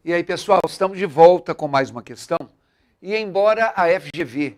E aí, pessoal, estamos de volta com mais uma questão. E embora a FGV,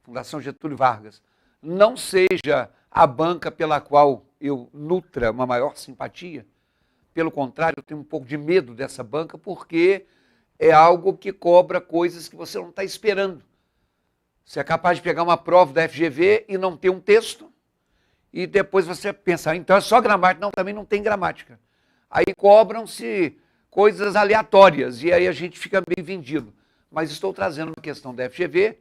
Fundação Getúlio Vargas, não seja a banca pela qual eu nutra uma maior simpatia, pelo contrário, eu tenho um pouco de medo dessa banca, porque é algo que cobra coisas que você não está esperando. Você é capaz de pegar uma prova da FGV e não ter um texto, e depois você pensar, então é só gramática. Não, também não tem gramática. Aí cobram-se coisas aleatórias, e aí a gente fica meio vendido. Mas estou trazendo uma questão da FGV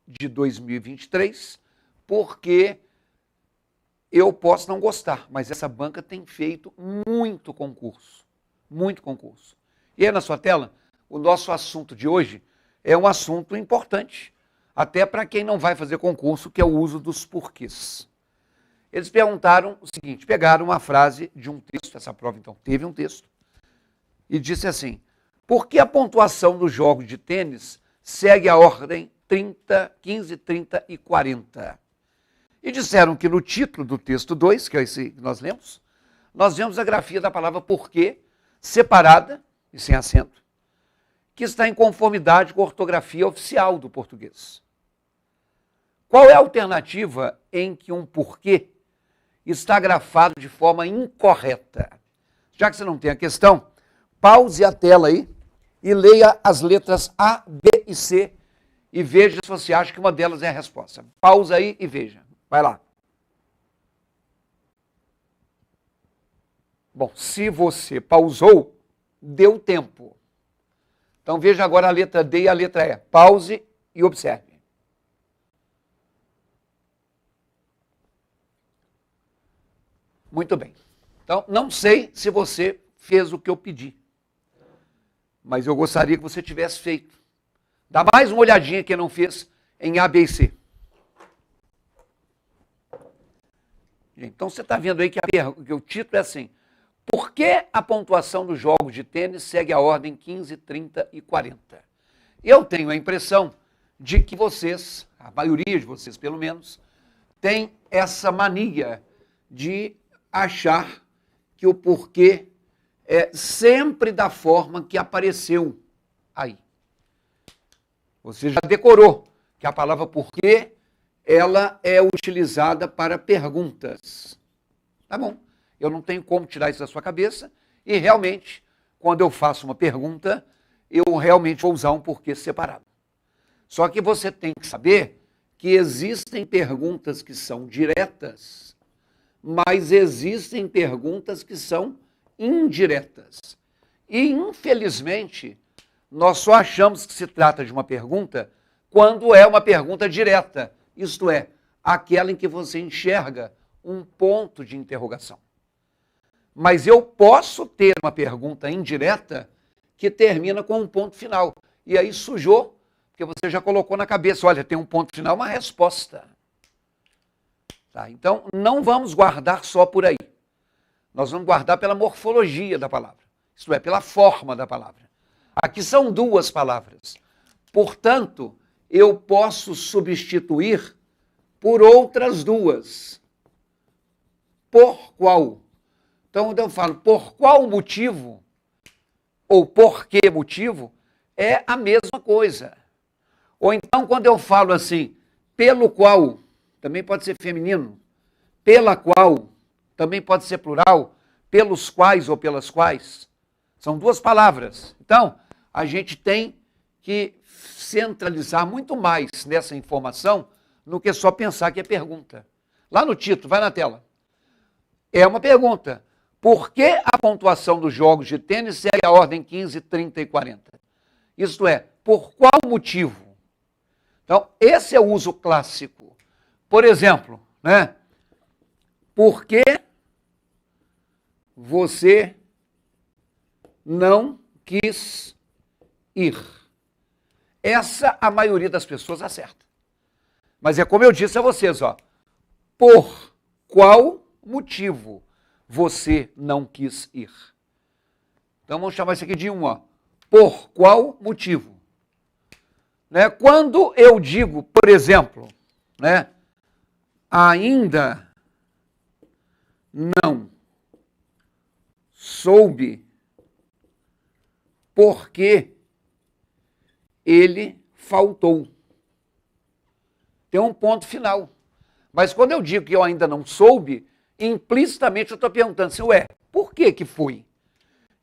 de 2023, porque eu posso não gostar, mas essa banca tem feito muito concurso, muito concurso. E aí na sua tela, o nosso assunto de hoje é um assunto importante, até para quem não vai fazer concurso, que é o uso dos porquês. Eles perguntaram o seguinte, pegaram uma frase de um texto, essa prova então teve um texto, e disse assim, por que a pontuação dos jogos de tênis segue a ordem 30, 15, 30 e 40? E disseram que no título do texto 2, que é esse que nós vemos a grafia da palavra porquê, separada e sem acento, que está em conformidade com a ortografia oficial do português. Qual é a alternativa em que um porquê está grafado de forma incorreta? Já que você não tem a questão, pause a tela aí e leia as letras A, B e C e veja se você acha que uma delas é a resposta. Pausa aí e veja. Vai lá. Bom, se você pausou, deu tempo. Então veja agora a letra D e a letra E. Pause e observe. Muito bem. Então, não sei se você fez o que eu pedi, mas eu gostaria que você tivesse feito. Dá mais uma olhadinha quem não fez em A, B e C. Então você está vendo aí que o título é assim, por que a pontuação dos jogos de tênis segue a ordem 15, 30 e 40? Eu tenho a impressão de que vocês, a maioria de vocês pelo menos, tem essa mania de achar que o porquê é sempre da forma que apareceu aí. Você já decorou que a palavra porquê, ela é utilizada para perguntas. Tá bom, eu não tenho como tirar isso da sua cabeça e realmente, quando eu faço uma pergunta, eu realmente vou usar um porquê separado. Só que você tem que saber que existem perguntas que são diretas, mas existem perguntas que são indiretas. E, infelizmente, nós só achamos que se trata de uma pergunta quando é uma pergunta direta, isto é, aquela em que você enxerga um ponto de interrogação. Mas eu posso ter uma pergunta indireta que termina com um ponto final. E aí sujou, porque você já colocou na cabeça, olha, tem um ponto final, uma resposta. Tá, então, não vamos guardar só por aí. Nós vamos guardar pela morfologia da palavra, isto é, pela forma da palavra. Aqui são duas palavras. Portanto, eu posso substituir por outras duas. Por qual? Então, quando eu falo por qual motivo, ou por que motivo, é a mesma coisa. Ou então, quando eu falo assim, pelo qual, também pode ser feminino, pela qual, também pode ser plural, pelos quais ou pelas quais. São duas palavras. Então, a gente tem que centralizar muito mais nessa informação no que só pensar que é pergunta. Lá no título, vai na tela. É uma pergunta. Por que a pontuação dos jogos de tênis segue a ordem 15, 30 e 40? Isto é, por qual motivo? Então, esse é o uso clássico. Por exemplo, né? Por que você não quis ir? Essa a maioria das pessoas acerta. Mas é como eu disse a vocês, ó. Por qual motivo você não quis ir? Então vamos chamar isso aqui de um, ó. Por qual motivo? Né? Quando eu digo, por exemplo, né? Ainda não soube porque ele faltou. Tem um ponto final. Mas quando eu digo que eu ainda não soube, implicitamente eu estou perguntando assim, ué, por que que foi?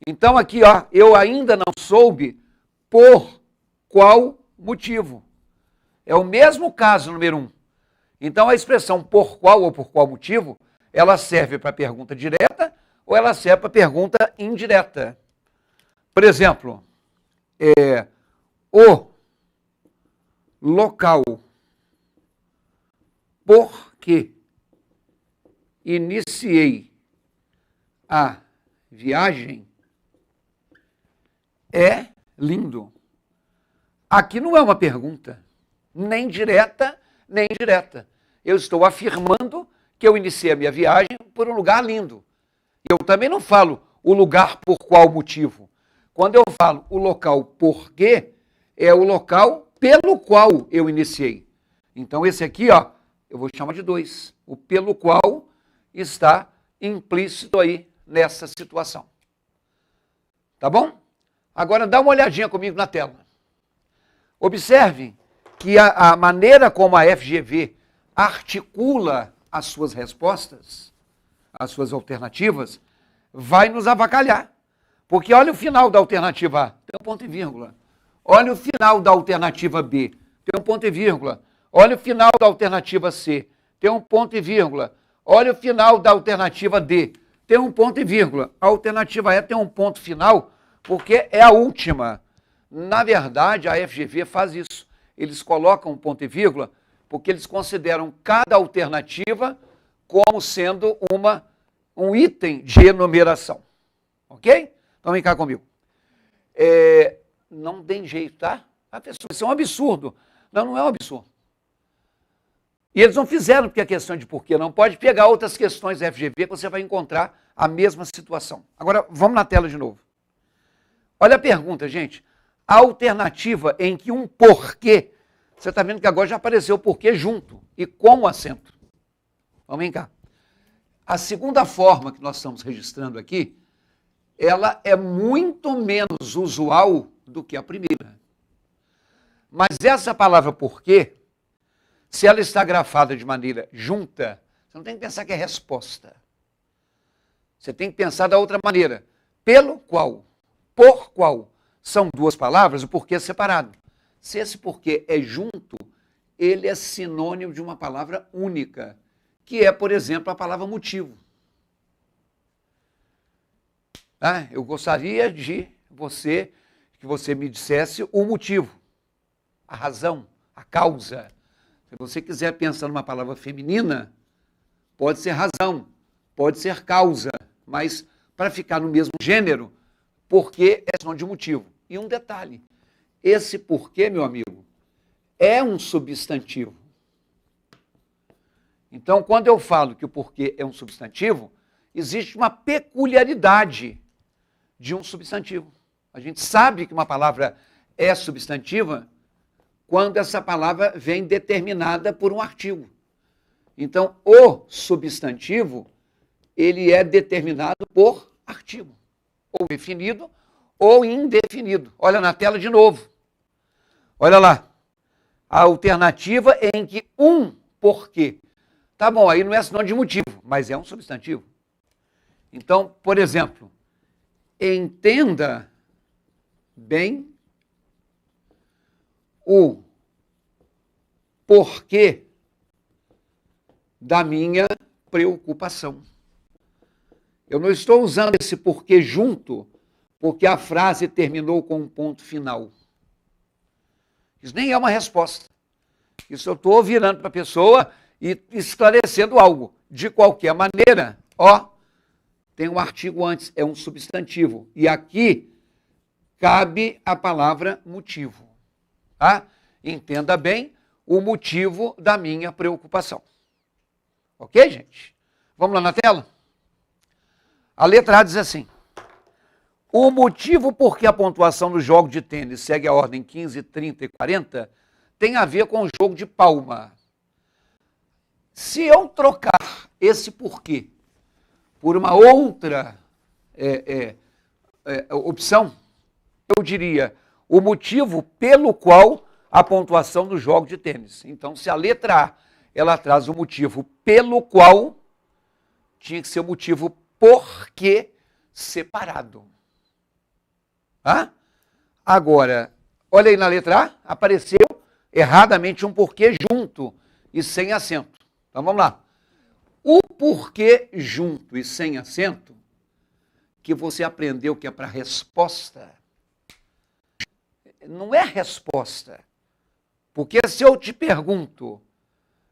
Então aqui, ó, eu ainda não soube por qual motivo. É o mesmo caso número 1. Então a expressão por qual ou por qual motivo, ela serve para pergunta direta ou ela serve para pergunta indireta. Por exemplo, o local por que iniciei a viagem é lindo. Aqui não é uma pergunta, nem direta, nem indireta. Eu estou afirmando que eu iniciei a minha viagem por um lugar lindo. Eu também não falo o lugar por qual motivo. Quando eu falo o local por quê, é o local pelo qual eu iniciei. Então esse aqui, ó, eu vou chamar de 2. O pelo qual está implícito aí nessa situação. Tá bom? Agora dá uma olhadinha comigo na tela. Observe que a maneira como a FGV articula as suas respostas, as suas alternativas, vai nos avacalhar. Porque olha o final da alternativa A, tem um ponto e vírgula. Olha o final da alternativa B, tem um ponto e vírgula. Olha o final da alternativa C, tem um ponto e vírgula. Olha o final da alternativa D, tem um ponto e vírgula. A alternativa E tem um ponto final, porque é a última. Na verdade, a FGV faz isso. Eles colocam um ponto e vírgula, porque eles consideram cada alternativa como sendo um item de enumeração. Ok? Então vem cá comigo. Não tem jeito, tá? Isso é um absurdo. Não, não é um absurdo. E eles não fizeram porque a questão de porquê. Não pode pegar outras questões da FGV que você vai encontrar a mesma situação. Agora, vamos na tela de novo. Olha a pergunta, gente. A alternativa em que um porquê, você está vendo que agora já apareceu o porquê junto e com o acento. Vamos vem cá. A segunda forma que nós estamos registrando aqui, ela é muito menos usual do que a primeira. Mas essa palavra porquê, se ela está grafada de maneira junta, você não tem que pensar que é resposta. Você tem que pensar da outra maneira. Pelo qual, por qual, são duas palavras, o porquê é separado. Se esse porquê é junto, ele é sinônimo de uma palavra única, que é, por exemplo, a palavra motivo. Eu gostaria de que você me dissesse o motivo, a razão, a causa. Se você quiser pensar numa palavra feminina, pode ser razão, pode ser causa, mas para ficar no mesmo gênero, porquê é sinônimo de motivo. E um detalhe, esse porquê, meu amigo, é um substantivo. Então, quando eu falo que o porquê é um substantivo, existe uma peculiaridade de um substantivo. A gente sabe que uma palavra é substantiva quando essa palavra vem determinada por um artigo. Então, o substantivo, ele é determinado por artigo, ou definido ou indefinido. Olha na tela de novo. Olha lá. A alternativa em que um porquê. Tá bom, aí não é sinônimo de motivo, mas é um substantivo. Então, por exemplo, entenda bem o porquê da minha preocupação. Eu não estou usando esse porquê junto, porque a frase terminou com um ponto final. Isso nem é uma resposta. Isso eu estou virando para a pessoa e esclarecendo algo. De qualquer maneira, ó, tem um artigo antes, é um substantivo. E aqui cabe a palavra motivo. Tá? Entenda bem o motivo da minha preocupação. Ok, gente? Vamos lá na tela? A letra A diz assim: o motivo por que a pontuação do jogo de tênis segue a ordem 15, 30 e 40 tem a ver com o jogo de palma. Se eu trocar esse porquê por uma outra opção, eu diria o motivo pelo qual a pontuação do jogo de tênis. Então, se a letra A, ela traz o motivo pelo qual, tinha que ser o motivo por que separado. Ah? Agora, olha aí na letra A, apareceu erradamente um porquê junto e sem acento. Então, vamos lá. O porquê junto e sem acento, que você aprendeu que é para resposta, não é resposta. Porque se eu te pergunto,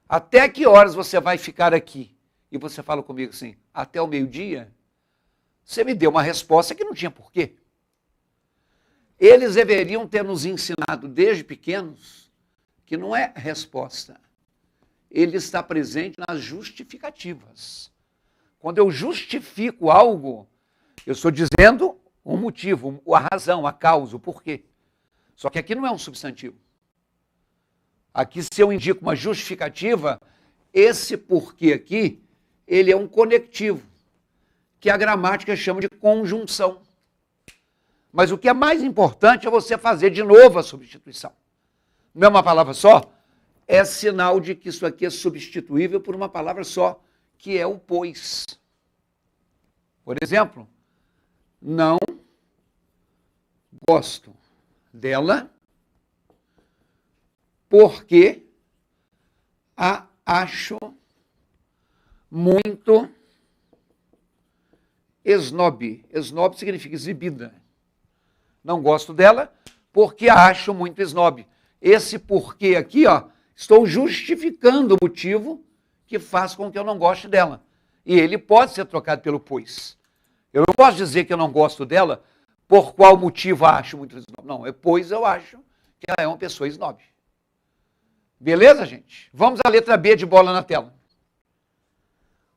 até que horas você vai ficar aqui? E você fala comigo assim, até o meio-dia? Você me deu uma resposta que não tinha porquê. Eles deveriam ter nos ensinado desde pequenos que não é resposta. Ele está presente nas justificativas. Quando eu justifico algo, eu estou dizendo um motivo, a razão, a causa, o porquê. Só que aqui não é um substantivo. Aqui, se eu indico uma justificativa, esse porquê aqui, ele é um conectivo, que a gramática chama de conjunção. Mas o que é mais importante é você fazer de novo a substituição. Não é uma palavra só? É sinal de que isso aqui é substituível por uma palavra só, que é o pois. Por exemplo, não gosto dela porque a acho muito esnobe. Esnobe significa exibida. Não gosto dela porque a acho muito esnobe. Esse porquê aqui, ó, estou justificando o motivo que faz com que eu não goste dela. E ele pode ser trocado pelo pois. Eu não posso dizer que eu não gosto dela por qual motivo a acho muito esnobe. Não, é pois eu acho que ela é uma pessoa esnobe. Beleza, gente? Vamos à letra B de bola na tela.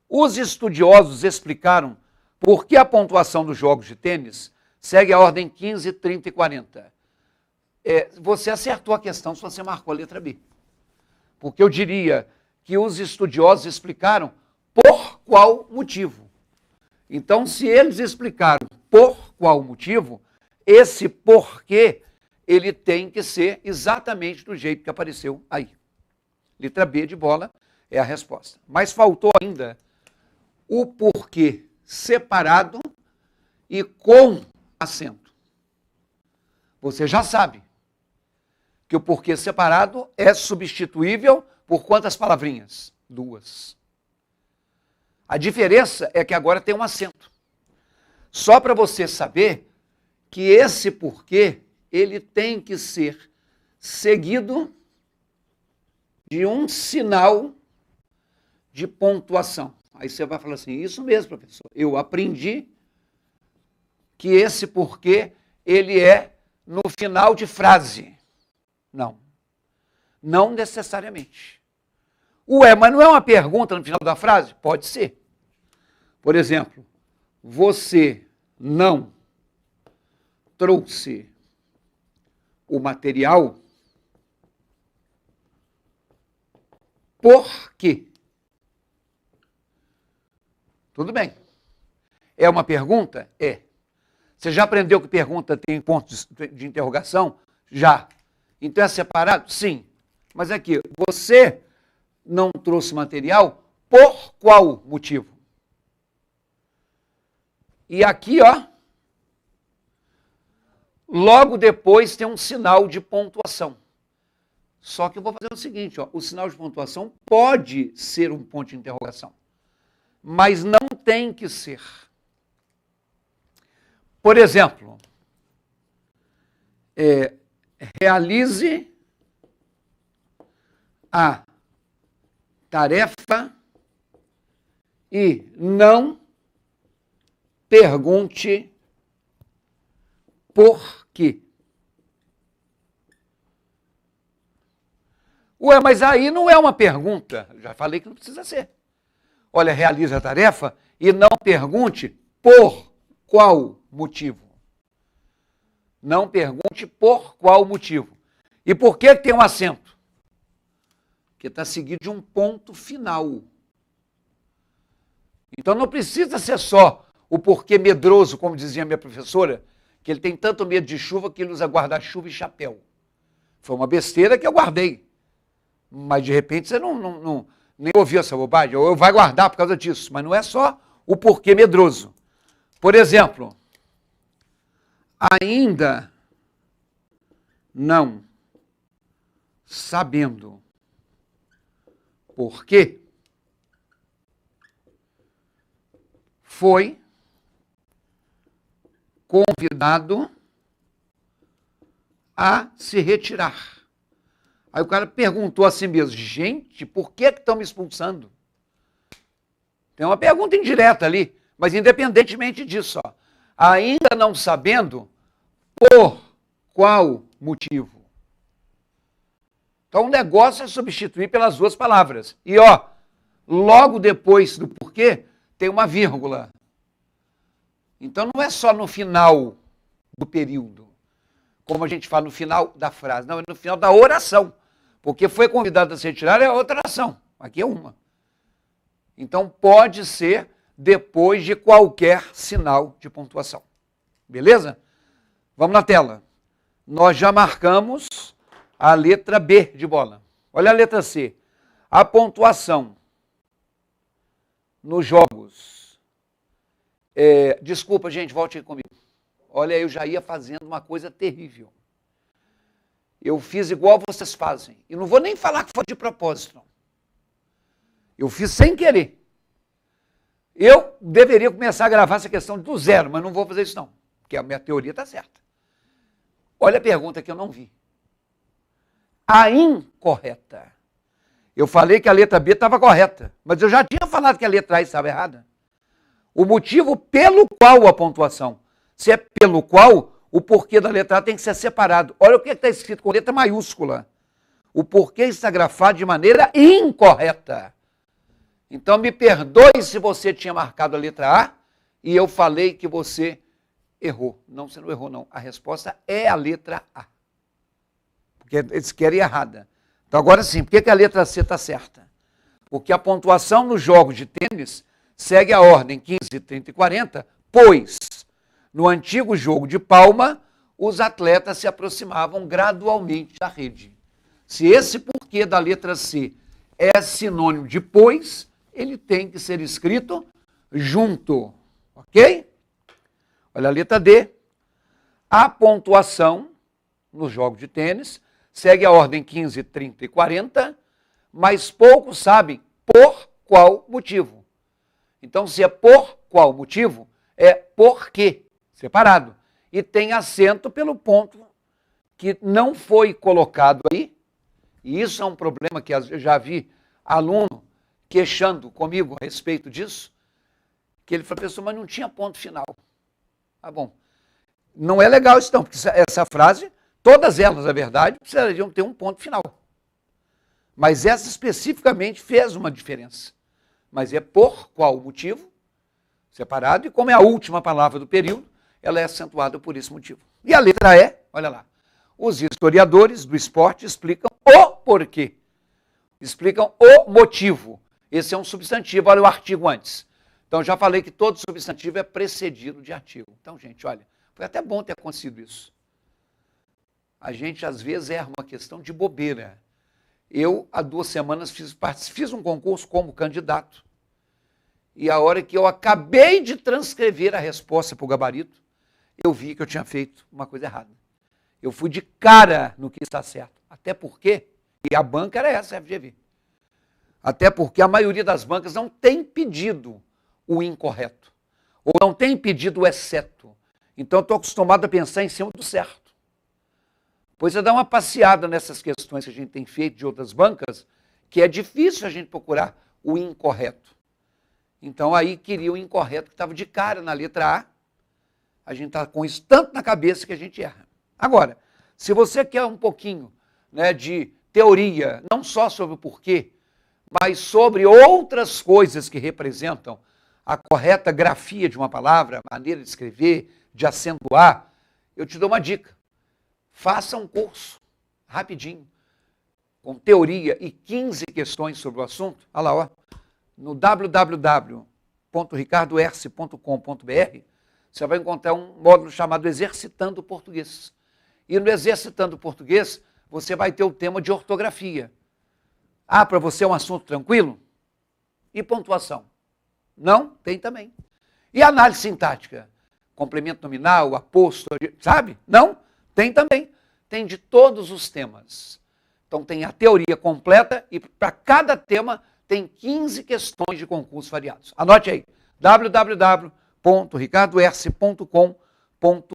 Os estudiosos explicaram por que a pontuação dos jogos de tênis segue a ordem 15, 30 e 40. Você acertou a questão se você marcou a letra B. Porque eu diria que os estudiosos explicaram por qual motivo. Então, se eles explicaram por qual motivo, esse porquê, ele tem que ser exatamente do jeito que apareceu aí. Letra B de bola é a resposta. Mas faltou ainda o porquê separado e com acento. Você já sabe que o porquê separado é substituível por quantas palavrinhas? 2. A diferença é que agora tem um acento. Só para você saber que esse porquê, ele tem que ser seguido de um sinal de pontuação. Aí você vai falar assim, isso mesmo, professor, eu aprendi que esse porquê, ele é no final de frase. Não, não necessariamente. Mas não é uma pergunta no final da frase? Pode ser. Por exemplo, você não trouxe o material por quê? Tudo bem. É uma pergunta? É. Você já aprendeu que pergunta tem pontos de interrogação? Já. Então é separado? Sim. Mas aqui, você não trouxe material por qual motivo? E aqui, ó, logo depois tem um sinal de pontuação. Só que eu vou fazer o seguinte, ó, o sinal de pontuação pode ser um ponto de interrogação, mas não tem que ser. Por exemplo, realize a tarefa e não pergunte por quê. Mas aí não é uma pergunta. Já falei que não precisa ser. Olha, realize a tarefa e não pergunte por qual motivo. Não pergunte por qual motivo. E por que tem um acento? Porque está seguido de um ponto final. Então não precisa ser só o porquê medroso, como dizia minha professora, que ele tem tanto medo de chuva que ele usa guarda-chuva e chapéu. Foi uma besteira que eu guardei. Mas, de repente, você nem ouviu essa bobagem, ou vai guardar por causa disso. Mas não é só o porquê medroso. Por exemplo, ainda não sabendo por quê, foi convidado a se retirar. Aí o cara perguntou a si mesmo, gente, por que estão me expulsando? Tem uma pergunta indireta ali, mas independentemente disso, ó, ainda não sabendo por qual motivo. Então o negócio é substituir pelas duas palavras. E ó, logo depois do porquê, tem uma vírgula. Então não é só no final do período, como a gente fala no final da frase, não, é no final da oração. Porque foi convidado a se retirar é outra oração, aqui é uma. Então pode ser depois de qualquer sinal de pontuação. Beleza? Vamos na tela. Nós já marcamos a letra B de bola. Olha a letra C. A pontuação nos jogos. Desculpa, gente, volte aí comigo. Olha, eu já ia fazendo uma coisa terrível. Eu fiz igual vocês fazem. E não vou nem falar que foi de propósito, não. Eu fiz sem querer. Eu deveria começar a gravar essa questão do zero, mas não vou fazer isso não, porque a minha teoria está certa. Olha a pergunta que eu não vi. A incorreta. Eu falei que a letra B estava correta, mas eu já tinha falado que a letra A estava errada. O motivo pelo qual a pontuação. Se é pelo qual, o porquê da letra A tem que ser separado. Olha o que está escrito com letra maiúscula. O porquê está grafado de maneira incorreta. Então me perdoe se você tinha marcado a letra A e eu falei que você errou. Não, você não errou não. A resposta é a letra A. Porque eles querem errada. Então agora sim, por que a letra C está certa? Porque a pontuação nos jogos de tênis segue a ordem 15, 30 e 40, pois no antigo jogo de palma, os atletas se aproximavam gradualmente da rede. Se esse porquê da letra C é sinônimo de pois, ele tem que ser escrito junto, ok? Olha a letra D. A pontuação nos jogos de tênis segue a ordem 15, 30 e 40, mas poucos sabem por qual motivo. Então, se é por qual motivo, é por quê, separado. E tem acento pelo ponto que não foi colocado aí. E isso é um problema que eu já vi aluno queixando comigo a respeito disso, que ele falou, professor, mas não tinha ponto final. Tá bom. Não é legal isso não, porque essa frase, todas elas, na verdade, precisariam ter um ponto final. Mas essa especificamente fez uma diferença. Mas é por qual motivo, separado, e como é a última palavra do período, ela é acentuada por esse motivo. E a letra E, olha lá, os historiadores do esporte explicam o porquê, explicam o motivo. Esse é um substantivo, olha o artigo antes. Então, já falei que todo substantivo é precedido de artigo. Então, gente, olha, foi até bom ter acontecido isso. A gente, às vezes, erra uma questão de bobeira. Eu, há 2 semanas, fiz um concurso como candidato. E a hora que eu acabei de transcrever a resposta para o gabarito, eu vi que eu tinha feito uma coisa errada. Eu fui de cara no que está certo. Até porque, e a banca era essa, a FGV. Até porque a maioria das bancas não tem pedido o incorreto. Ou não tem pedido o exceto. Então, eu estou acostumado a pensar em cima do certo. Pois é, dá uma passeada nessas questões que a gente tem feito de outras bancas, que é difícil a gente procurar o incorreto. Então, aí queria o incorreto que estava de cara na letra A. A gente está com isso tanto na cabeça que a gente erra. Agora, se você quer um pouquinho, né, de teoria, não só sobre o porquê, mas sobre outras coisas que representam a correta grafia de uma palavra, a maneira de escrever, de acentuar, eu te dou uma dica. Faça um curso, rapidinho, com teoria e 15 questões sobre o assunto. Olha lá, ó, no www.ricardoerce.com.br, você vai encontrar um módulo chamado Exercitando Português. E no Exercitando Português, você vai ter o tema de ortografia. Ah, para você é um assunto tranquilo? E pontuação? Não? Tem também. E análise sintática? Complemento nominal, aposto, sabe? Não? Tem também. Tem de todos os temas. Então tem a teoria completa e para cada tema tem 15 questões de concursos variados. Anote aí, www.ricardoerce.com.br